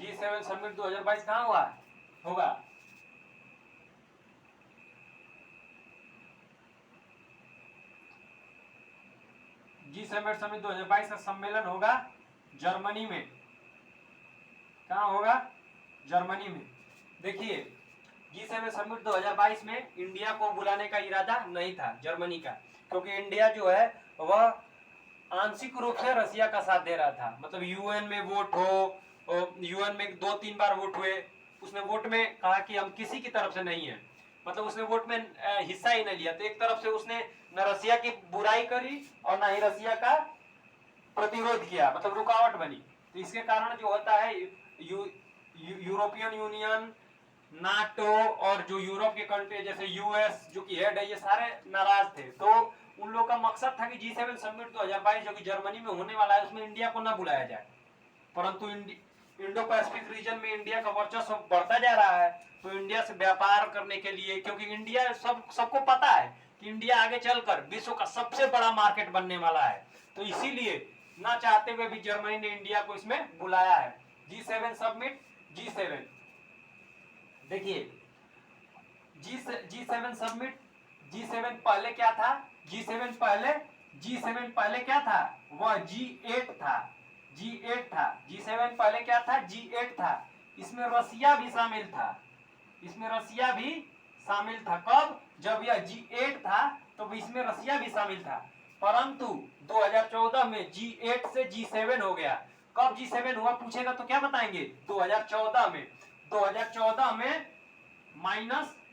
G7 समिट 2022 कहाँ हुआ होगा, G7 समिट 2022 का सम्मेलन होगा जर्मनी में। कहाँ होगा, जर्मनी में। देखिए G7 समिट 2022 में इंडिया को बुलाने का इरादा नहीं था जर्मनी का, क्योंकि इंडिया जो है वह आंशिक रूप से रसिया का साथ दे रहा था। मतलब यूएन में वोट हो, यूएन में 2-3 बार वोट हुए, उसने वोट में कहा कि हम किसी की तरफ से नहीं है, मतलब उसने वोट में हिस्सा ही नहीं लिया। तो एक तरफ से उसने न रसिया की बुराई करी और न ही रसिया का प्रतिरोध किया, मतलब रुकावट बनी। तो इसके कारण जो होता है यूरोपियन यूनियन, नाटो और जो यूरोप के कंट्री जैसे यूएस जो की हेड है, ये सारे नाराज थे। तो उन लोगों का मकसद था कि G7 समिट 2022 जो कि जर्मनी में होने वाला है उसमें इंडिया को ना बुलाया जाए, परंतु इंडो पैसिफिक रीजन में इंडिया का वर्चस्व बढ़ता जा रहा है। तो इंडिया से व्यापार करने के लिए, क्योंकि इंडिया सबको पता है कि इंडिया आगे चलकर विश्व का सबसे बड़ा मार्केट बनने वाला है, तो इसीलिए ना चाहते हुए भी जर्मनी ने इंडिया को इसमें बुलाया है। G7 समिट, G7 देखिए G7 समिट, G7 पहले क्या था? G7 पहले क्या था? वह G8 था। G7 पहले क्या था? G8 था। इसमें रसिया भी शामिल था। कब? जब यह G8 था तो इसमें रसिया भी शामिल था, परंतु 2014 में G8 से G7 हो गया। कब G7 हुआ पूछेगा तो क्या बताएंगे? 2014 में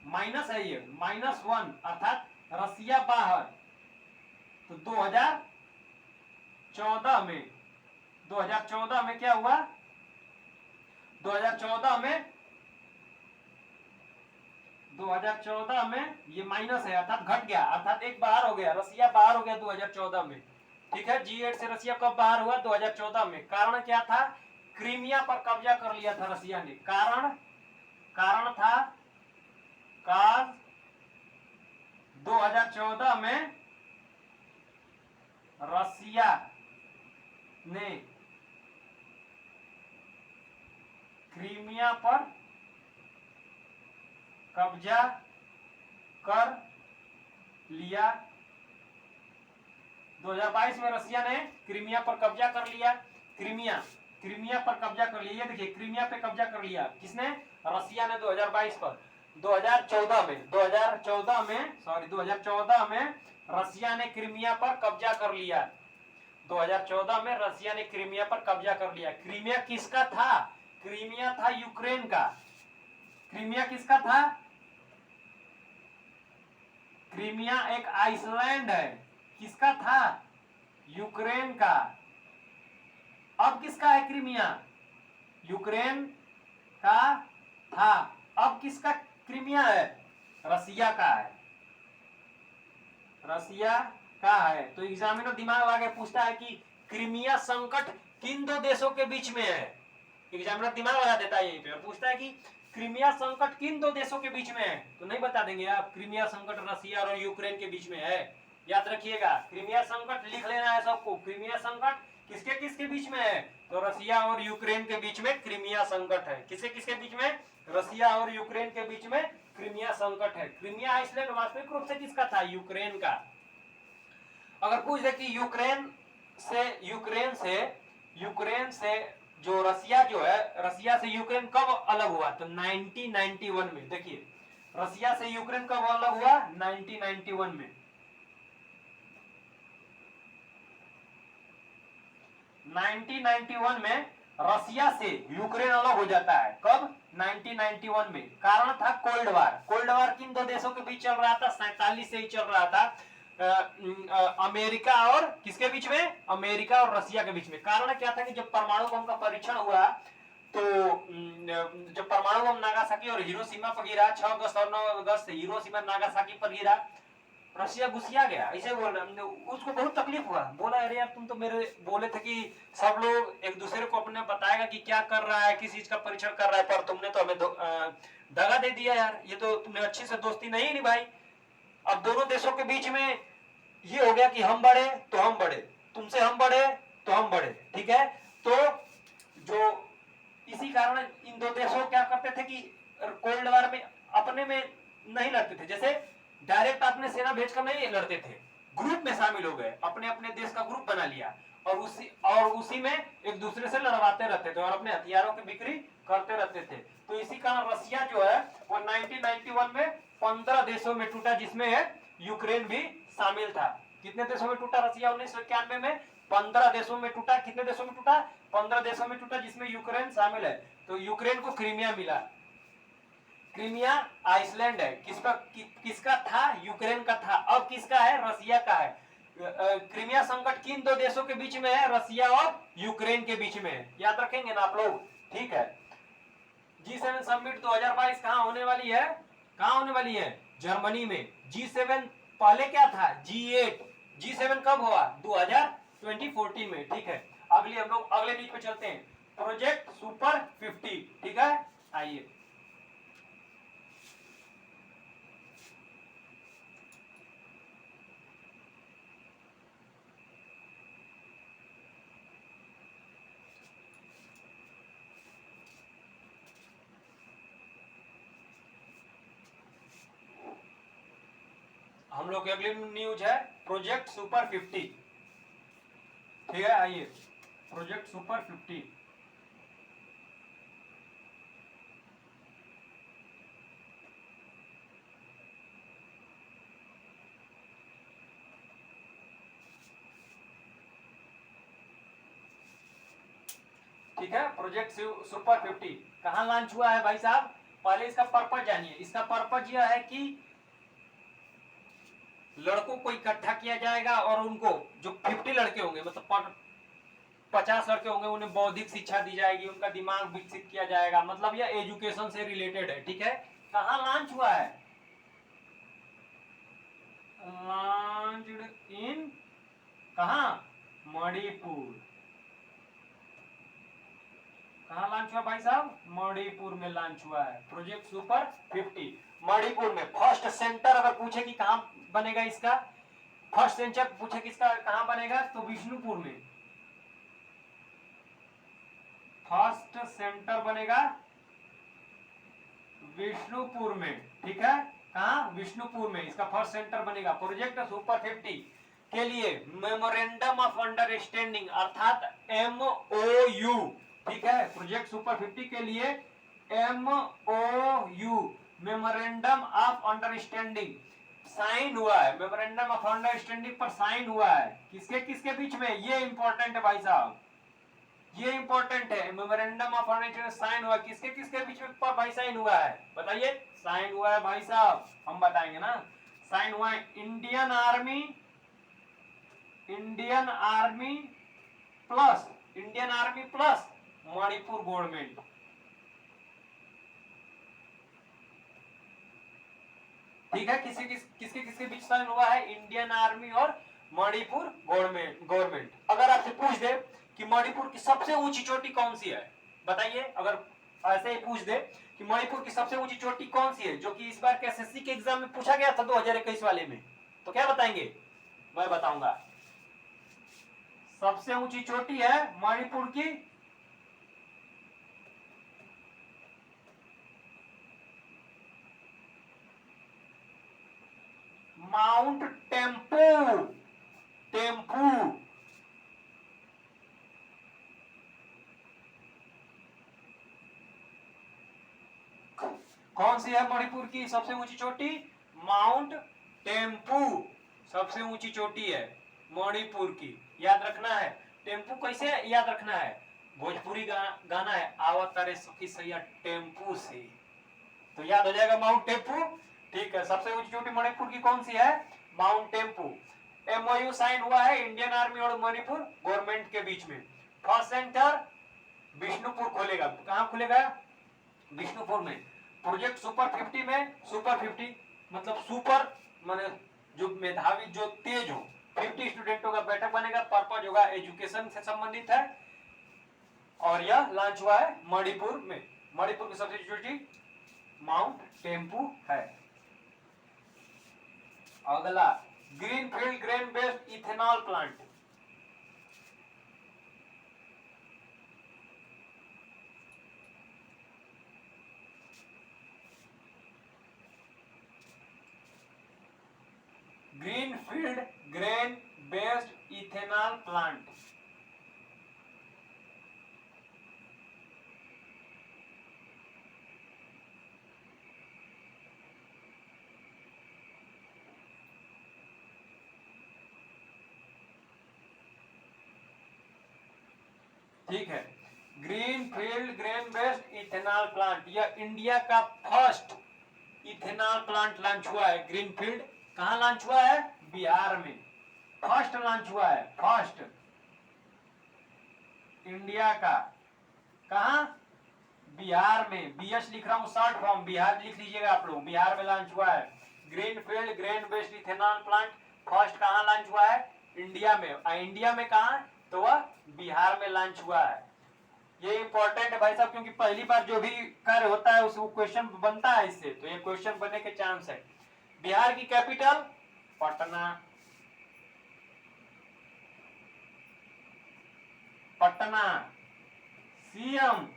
माइनस है ये, -1 अर्थात रसिया बाहर। तो 2014 में क्या हुआ? 2014 में ये माइनस है अर्थात घट गया, अर्थात एक बाहर हो गया, रसिया बाहर हो गया 2014 में। ठीक है, G8 से रसिया कब बाहर हुआ? 2014 में। कारण क्या था? क्रीमिया पर कब्जा कर लिया था रसिया ने। कारण था 2014 में रसिया ने क्रीमिया पर कब्जा कर लिया। 2022 में रसिया ने क्रीमिया पर कब्जा कर लिया। क्रीमिया पर कब्जा कर लिया, ये देखिए क्रीमिया पे कब्जा कर लिया। किसने? रसिया ने 2022 पर। 2014 में रसिया ने क्रीमिया पर कब्जा कर लिया। 2014 में रसिया ने क्रीमिया पर कब्जा कर लिया। क्रीमिया किसका था? क्रीमिया था यूक्रेन का। क्रीमिया किसका था? क्रीमिया एक आइसलैंड है। किसका था? यूक्रेन का। अब किसका है क्रीमिया? यूक्रेन का था। अब किसका क्रीमिया है? रसिया का है। तो एग्जामिनर दिमाग लगा के पूछता है कि क्रीमिया संकट किन दो देशों के बीच में है? एग्जामिनर दिमाग लगा देता है यहीं पे और पूछता है कि क्रीमिया संकट किन दो देशों के बीच में है? तो नहीं बता देंगे आप, क्रीमिया संकट रसिया और यूक्रेन के बीच में है। याद रखिएगा, क्रीमिया संकट लिख लेना है सबको। क्रीमिया संकट किसके बीच में है? तो रसिया और यूक्रेन के बीच में क्रीमिया संकट है। किसके बीच में? रसिया और यूक्रेन के बीच में क्रीमिया संकट है। क्रीमिया आइसलैंड वास्तविक रूप से किसका था? यूक्रेन का। अगर पूछ दे कि यूक्रेन से जो रसिया से यूक्रेन कब अलग हुआ? तो 1991 में। देखिए रसिया से यूक्रेन कब अलग हुआ? 1991 में। 1991 में रसिया से यूक्रेन अलग हो जाता है। कब? 1991 में। कारण था कोल्ड वार किन दो देशों के बीच चल रहा था? 47 से ही चल रहा था। अमेरिका और किसके बीच में? अमेरिका और रसिया के बीच में। कारण क्या था कि जब परमाणु बम का परीक्षण हुआ तो जब परमाणु बम नागासाकी और हिरोशिमा पर गिरा, 6 अगस्त और 9 अगस्त हिरोशिमा नागासाकी पर गिरा, रसिया घुसिया गया। ऐसे बोल रहा, उसको बहुत तकलीफ हुआ। बोला अरे यार तुम तो मेरे बोले थे कि सब लोग एक दूसरे को अपने बताएगा कि क्या कर रहा है, किस चीज का परीक्षण कर रहा है, पर तुमने तो हमें दगा दे दिया यार। ये तो तुमने अच्छे से दोस्ती नहीं निभाई। अब दोनों देशों के बीच में ये हो गया कि हम बढ़े तो हम बढ़े, तुमसे हम बढ़े तो हम बढ़े। ठीक है, तो जो इसी कारण इन दो देशों क्या करते थे कि कोल्ड वार में अपने में नहीं लड़ते थे। जैसे डायरेक्ट अपने सेना भेजकर नहीं लड़ते थे, ग्रुप में शामिल हो गए, अपने अपने देश का ग्रुप बना लिया और उसी में एक दूसरे से लड़वाते रहते थे और अपने हथियारों की बिक्री करते रहते थे। तो इसी कारण रसिया जो है वो 1991 में 15 देशों में टूटा, जिसमें यूक्रेन भी शामिल था। कितने देशों में टूटा रसिया? 1991 में 15 देशों में टूटा। कितने देशों में टूटा? 15 देशों में टूटा, जिसमें यूक्रेन शामिल है। तो यूक्रेन को क्रीमिया मिला। क्रीमिया आइसलैंड है। किसका था? यूक्रेन का था। अब किसका है? रसिया का है। क्रीमिया संकट किन दो देशों के बीच में है? रसिया और यूक्रेन के बीच में है। याद रखेंगे ना आप लोग, ठीक है। G7 समिट 2022 कहाँ होने वाली है? कहाँ होने वाली है? जर्मनी में। G7 पहले क्या था? G8। G7 कब हुआ? 2014 में। ठीक है, अगली हम लोग अगले न्यूज पे चलते हैं, प्रोजेक्ट सुपर 50। ठीक है, आइए। हम लोग की अगली न्यूज है प्रोजेक्ट सुपर 50। ठीक है, आइए, प्रोजेक्ट सुपर 50। ठीक है, प्रोजेक्ट सुपर 50 कहां लॉन्च हुआ है भाई साहब? पहले इसका पर्पज जानिए। इसका पर्पज यह है कि लड़कों को इकट्ठा किया जाएगा और उनको, जो 50 लड़के होंगे, मतलब 50 लड़के होंगे, उन्हें बौद्धिक शिक्षा दी जाएगी, उनका दिमाग विकसित किया जाएगा। मतलब यह एजुकेशन से रिलेटेड है। ठीक है, कहां लॉन्च हुआ है? लॉन्च्ड इन, कहां? मणिपुर। कहां लॉन्च हुआ भाई साहब? मणिपुर में लॉन्च हुआ है प्रोजेक्ट सुपर 50। मणिपुर में। फर्स्ट सेंटर अगर पूछे कि कहां बनेगा इसका, फर्स्ट सेंटर पूछे कि इसका कहां बनेगा, तो विष्णुपुर में। फर्स्ट सेंटर बनेगा विष्णुपुर में। ठीक है, कहां? विष्णुपुर में इसका फर्स्ट सेंटर बनेगा। प्रोजेक्ट सुपर 50 के लिए मेमोरेंडम ऑफ अंडरस्टैंडिंग अर्थात MOU। ठीक है, प्रोजेक्ट सुपर 50 के लिए MOU, memorandum of understanding sign हुआ है। मेमोरेंडम ऑफ अंडरस्टैंडिंग पर साइन हुआ है। किसके किसके बीच में? ये इंपॉर्टेंट है भाई साहब, ये इंपॉर्टेंट है। मेमोरेंडम ऑफ अंडरस्टैंडिंग साइन हुआ, किसके किसके बीच में पर भाई साइन हुआ है? बताइए। साइन हुआ है भाई साहब, हम बताएंगे ना। साइन हुआ है Indian army, Indian army plus, Indian army plus Manipur government. ठीक है, किसके किसके बीच साइन हुआ है? इंडियन आर्मी और मणिपुर गवर्नमेंट। अगर आपसे पूछ दे कि मणिपुर की सबसे ऊंची चोटी कौन सी है, बताइए। अगर ऐसे ही पूछ दे कि मणिपुर की सबसे ऊंची चोटी कौन सी है, जो कि इस बार के SSC के एग्जाम में पूछा गया था 2021 वाले में, तो क्या बताएंगे? मैं बताऊंगा, सबसे ऊंची चोटी है मणिपुर की माउंट टेम्पू। टेम्पू। कौन सी है मणिपुर की सबसे ऊंची चोटी? माउंट टेम्पू सबसे ऊंची चोटी है मणिपुर की। याद रखना है। टेम्पू कैसे याद रखना है? भोजपुरी गाना है, आवत तारे सखी सैया टेम्पू से, तो याद हो जाएगा माउंट टेम्पू। ठीक है, सबसे ऊंची चोटी मणिपुर की कौन सी है? Mount tempo. MOU साइन हुआ है इंडियन आर्मी और मणिपुर गवर्नमेंट के बीच में। फर्स्ट सेंटर विष्णुपुर खोलेगा। कहां खुलेगा? विष्णुपुर में। प्रोजेक्ट सुपर 50 में, सुपर 50 मतलब सुपर माने जो मेधावी, जो तेज हो, 50 स्टूडेंटों का बैठक बनेगा। पर्पज होगा एजुकेशन से संबंधित है, और यह लॉन्च हुआ है मणिपुर में। मणिपुर की सबसे छोटी माउंट टेम्पू है। अगला, greenfield grain based ethanol plant. Greenfield grain based ethanol plant. ठीक है, greenfield grain based ethanol plant, यह इंडिया का फर्स्ट इथेनॉल प्लांट लॉन्च हुआ है। ग्रीनफील्ड कहां लॉन्च हुआ है? बिहार में फर्स्ट लॉन्च हुआ है। फर्स्ट इंडिया का, कहां? बिहार में, बीएच लिख रहा हूँ शॉर्ट फॉर्म, बिहार लिख लीजिएगा आप लोग। बिहार में लॉन्च हुआ है greenfield grain based ethanol plant. First कहाँ लॉन्च हुआ है? इंडिया में। इंडिया में कहाँ? तो वह बिहार में लॉन्च हुआ है। ये इंपॉर्टेंट है भाई साहब, क्योंकि पहली बार जो भी कार्य होता है उसको क्वेश्चन बनता है इससे, तो ये क्वेश्चन बनने के चांस है। बिहार की capital Patna. Patna. CM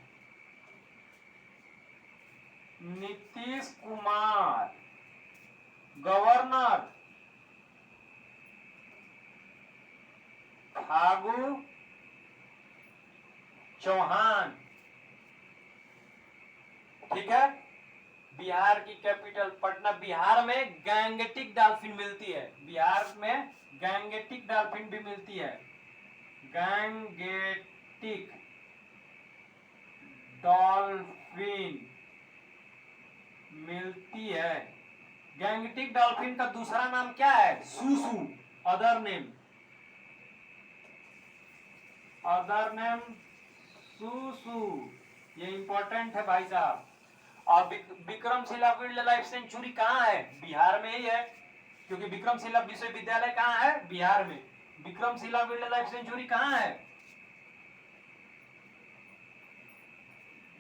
Nitish Kumar. Governor Phagu Chauhan. ठीक है, बिहार की कैपिटल पटना। बिहार में गैंगेटिक डॉल्फिन मिलती है, बिहार में गैंगेटिक डॉल्फिन भी मिलती है। गैंगेटिक डॉल्फिन मिलती है। गैंगेटिक डॉल्फिन का दूसरा नाम क्या है? सूसू। अदर नेम, अदर नेम सूसू। ये इंपॉर्टेंट है भाई साहब। और विक्रमशिला वाइल्ड लाइफ सेंचुरी कहाँ है? बिहार में ही है, क्योंकि विक्रमशिला विश्वविद्यालय कहाँ है? बिहार में। विक्रमशिला वाइल्ड लाइफ सेंचुरी कहाँ है?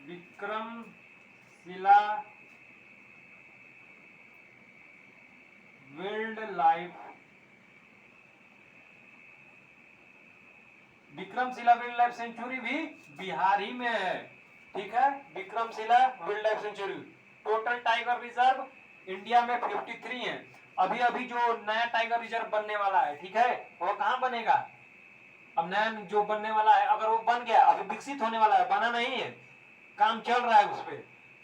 Vikramshila wild life, Vikramshila wild life sanctuary भी बिहार ही में है। ठीक है, Vikramshila wild life sanctuary. Total tiger reserve India में 53 है। अभी अभी जो नया टाइगर रिजर्व बनने वाला है, ठीक है, वो कहाँ बनेगा? अब नया जो बनने वाला है, अगर वो बन गया, अभी विकसित होने वाला है, बना नहीं है, काम चल रहा है उस पर।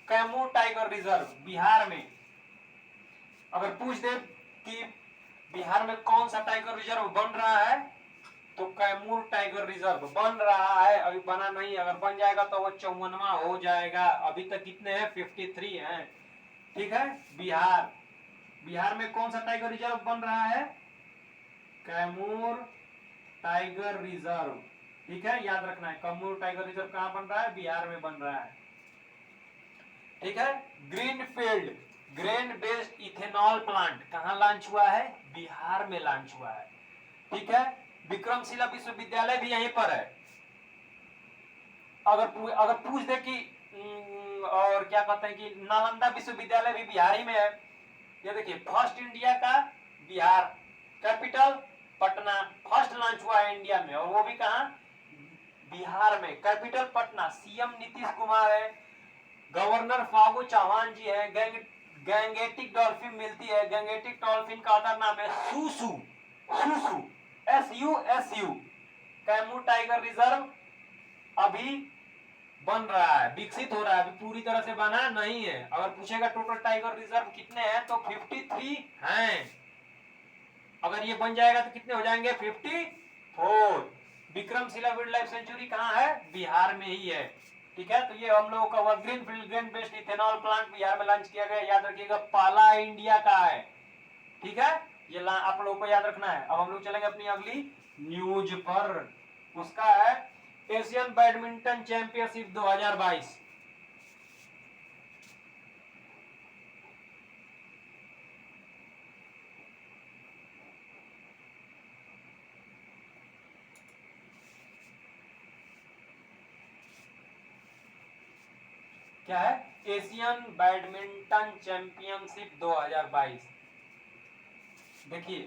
कैमूर टाइगर रिजर्व बिहार में। अगर पूछ दे कि बिहार में कौन सा टाइगर रिजर्व बन रहा है, तो कैमूर टाइगर रिजर्व बन रहा है, अभी बना नहीं। अगर बन जाएगा तो वो 54वां हो जाएगा। अभी तक कितने हैं? 53 हैं। ठीक है, बिहार, बिहार में कौन सा टाइगर रिजर्व बन रहा है? Kaimur tiger reserve. ठीक है, याद रखना है, कैमूर टाइगर रिजर्व कहाँ बन रहा है? बिहार में बन रहा है। ठीक है, greenfield grain based ethanol plant कहाँ लॉन्च हुआ है? बिहार में लॉन्च हुआ है। ठीक है, विक्रमशिला विश्वविद्यालय भी यहीं पर है। अगर पूछ दे कि और क्या कहते हैं कि नालंदा विश्वविद्यालय भी बिहार ही में है। ये देखिए, फर्स्ट इंडिया का Bihar, capital Patna. First launch हुआ है इंडिया में, और वो भी कहाँ? बिहार में। कैपिटल पटना। सीएम नीतीश कुमार है, गवर्नर फागू चौहान जी है। गैंगेटिक डॉल्फिन मिलती है। गैंगेटिक डॉल्फिन का अदर नाम है सूसू। सूसू, SU। कैमूर टाइगर रिजर्व अभी बन रहा है, विकसित हो रहा है, अभी पूरी तरह से बना नहीं है। अगर पूछेगा टोटल टाइगर रिजर्व कितने हैं, तो 53 हैं। अगर ये बन जाएगा तो कितने हो जाएंगे? 54। विक्रमशिला वाइल्ड लाइफ सेंचुरी कहाँ है? बिहार में ही है। ठीक है, तो ये हम लोगों का greenfield grain based ethanol plant Bihar में लॉन्च किया गया। याद रखिएगा, पहला इंडिया का है। ठीक है, ये आप लोगों को याद रखना है। अब हम लोग चलेंगे अपनी अगली न्यूज पर। उसका है एशियन बैडमिंटन चैंपियनशिप 2022। क्या है? Asian badminton championship 2022। देखिए,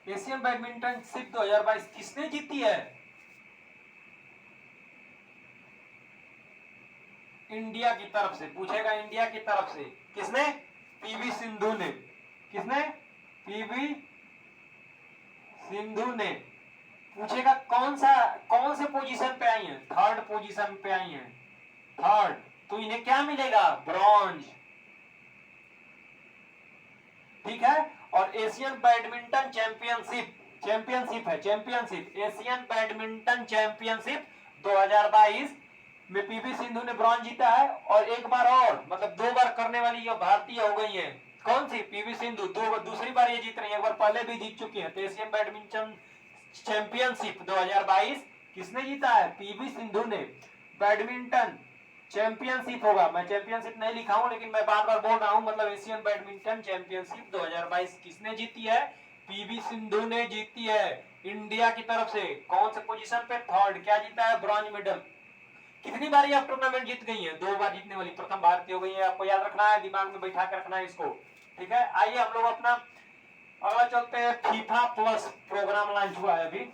एशियन बैडमिंटनशिप 2022 किसने जीती है? इंडिया की तरफ से पूछेगा, इंडिया की तरफ से किसने? पीवी सिंधु ने। किसने? पीवी सिंधु ने। पूछेगा कौन से पोजीशन पे आई है? थर्ड पोजीशन पे आई है, थर्ड। तो इन्हें क्या मिलेगा? ब्रॉन्ज। ठीक है, और एशियन बैडमिंटन चैंपियनशिप है, चैंपियनशिप एशियन बैडमिंटन चैंपियनशिप 2022 में पीवी सिंधु ने ब्रॉन्ज जीता है, और एक बार और मतलब 2 बार करने वाली ये भारतीय हो गई है। कौन सी? पीवी सिंधु दूसरी बार ये जीत रही है, एक बार पहले भी जीत चुकी है। तो एशियन बैडमिंटन चैंपियनशिप 2022 किसने जीता है? पीवी सिंधु ने। बैडमिंटन चैंपियनशिप होगा, मैं चैंपियनशिप नहीं लिखा हूं लेकिन मैं बार बार बोल रहा हूं, मतलब एशियन बैडमिंटन चैंपियनशिप 2022 किसने जीती है? पीवी सिंधु ने जीती है इंडिया की तरफ से। कौन से पोजीशन पे? थर्ड। क्या जीता है? Bronze medal. कितनी बार आप टूर्नामेंट जीत गई है? 2 बार जीतने वाली प्रथम भारतीय हो गई है। आपको याद रखना है, दिमाग में बैठा कर रखना है इसको, ठीक है। आइए हम लोग अपना अगला चलते हैं। फीफा प्लस प्रोग्राम लॉन्च हुआ है अभी।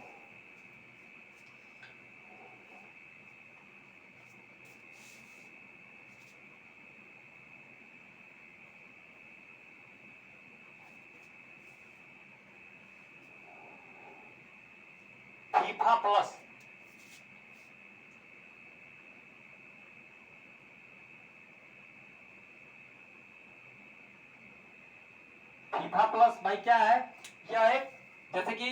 फीफा प्लस फीफा प्लस भाई क्या है? यह एक जैसे कि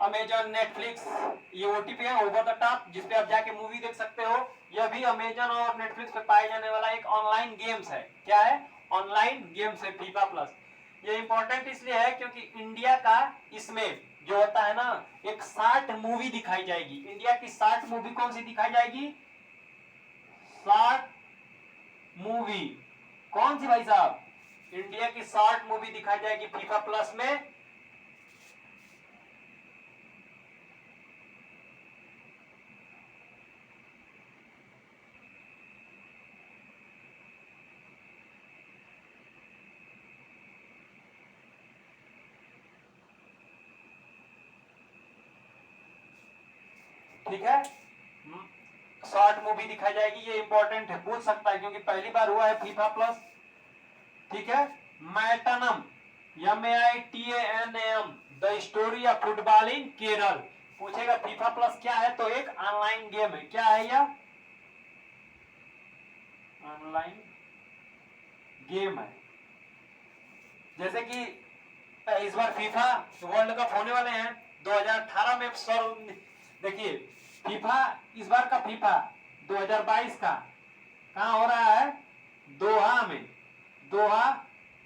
अमेजन, नेटफ्लिक्स, ये ओटीपी है, ओवर द टॉप, जिसपे आप जाके मूवी देख सकते हो। यह भी अमेजन और नेटफ्लिक्स पे पाए जाने वाला एक ऑनलाइन गेम्स है। क्या है? ऑनलाइन गेम्स है फीफा प्लस। ये इंपॉर्टेंट इसलिए है क्योंकि इंडिया का इसमें जो होता है ना, एक 60 मूवी दिखाई जाएगी। इंडिया की 60 मूवी कौन सी दिखाई जाएगी? 60 मूवी। कौन सी भाई साहब? इंडिया की 60 मूवी दिखाई जाएगी फीफा प्लस में। ठीक है, शॉर्ट मूवी दिखाई जाएगी। ये इंपॉर्टेंट है, पूछ सकता है क्योंकि पहली बार हुआ है फीफा प्लस। ठीक है, मैटनम, MAITANAM, the story of football इन केरल। पूछेगा फीफा प्लस क्या है, तो एक ऑनलाइन गेम है। क्या है यह? ऑनलाइन गेम है। जैसे कि इस बार फीफा वर्ल्ड कप होने वाले हैं 2018 में। सर देखिए, फीफा इस बार का फीफा 2022 का कहां हो रहा है? दोहा में, दोहा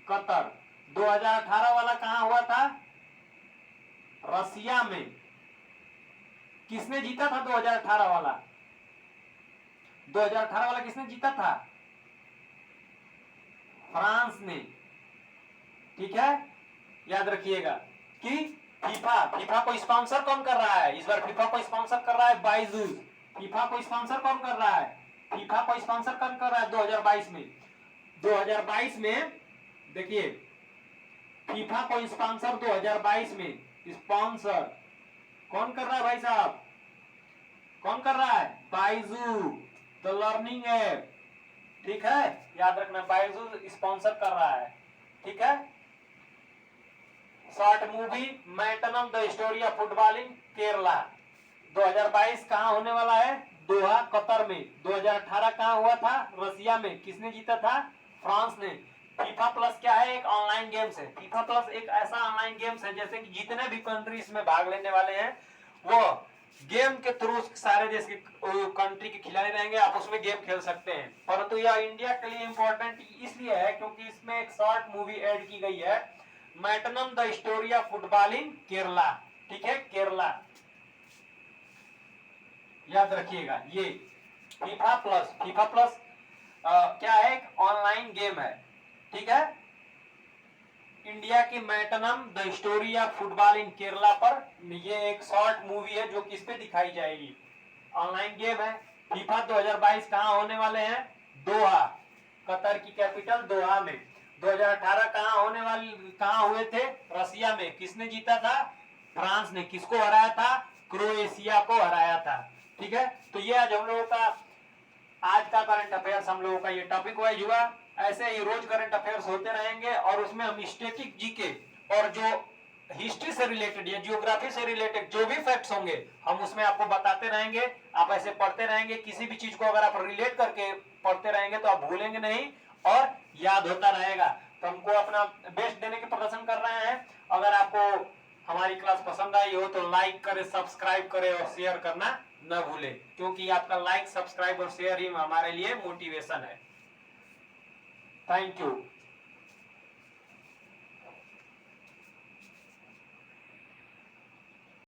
कतर। 2018 वाला कहां हुआ था? रसिया में। किसने जीता था 2018 वाला? 2018 वाला किसने जीता था? फ्रांस ने। ठीक है, याद रखिएगा कि फीफा को स्पॉन्सर कौन कर रहा है? इस बार फीफा को स्पॉन्सर कर रहा है बाइजूस। फीफा को स्पॉन्सर कौन कर रहा है? फीफा को स्पॉन्सर कौन कर रहा है 2022 में? 2022 में देखिए, फीफा को स्पॉन्सर 2022 में स्पॉन्सर कौन कर रहा है भाई साहब? कौन कर रहा है? Byju, the learning app. ठीक है, याद रखना, बाइजू स्पॉन्सर कर रहा है। ठीक है, शॉर्ट मूवी मैटनम, the story of football in Kerala. 2022 कहां होने वाला है? दोहा कतर में। 2018 कहां हुआ था? रसिया में। किसने जीता था? फ्रांस ने। फीफा प्लस क्या है? एक ऑनलाइन गेम्स है। फीफा प्लस एक ऐसा ऑनलाइन गेम्स है जैसे कि जितने भी कंट्री इसमें भाग लेने वाले हैं वो गेम के थ्रू सारे देश के कंट्री के खिलाड़ी रहेंगे, आप उसमें गेम खेल सकते हैं। परंतु यह इंडिया के लिए इंपॉर्टेंट इसलिए है क्योंकि इसमें एक शॉर्ट मूवी ऐड की गई है, मैटनम, the story of football in Kerala. ठीक है, केरला, याद रखिएगा। ये फीफा प्लस क्या है? एक ऑनलाइन गेम है। ठीक है, इंडिया की मैटनम, the story of football in Kerala पर ये एक शॉर्ट मूवी है जो किस पे दिखाई जाएगी? ऑनलाइन गेम है। फीफा 2022 कहां होने वाले हैं? दोहा, कतर की कैपिटल दोहा में। 2018 कहां होने वाली, कहां हुए थे? रसिया में। किसने जीता था? फ्रांस ने। किसको हराया था? क्रोएशिया को हराया था। ठीक है, तो ये आज हम लोगों का आज का करंट अफेयर्स, हम लोगों का ये टॉपिक वाइज हुआ। ऐसे ही रोज करंट अफेयर्स होते रहेंगे और उसमें हम स्टैटिक जीके और जो हिस्ट्री से रिलेटेड या जियोग्राफी से रिलेटेड जो भी फैक्ट्स होंगे हम उसमें आपको बताते रहेंगे। आप ऐसे पढ़ते रहेंगे, किसी भी चीज को अगर आप रिलेट करके पढ़ते रहेंगे तो आप भूलेंगे नहीं और याद होता रहेगा। तो हमको अपना बेस्ट देने के प्रदर्शन कर रहे हैं। अगर आपको हमारी क्लास पसंद आई नई हो तो लाइक करे, सब्सक्राइब करे और शेयर करना न भूले, क्योंकि आपका लाइक, सब्सक्राइब और शेयर ही हमारे लिए मोटिवेशन है। Thank you.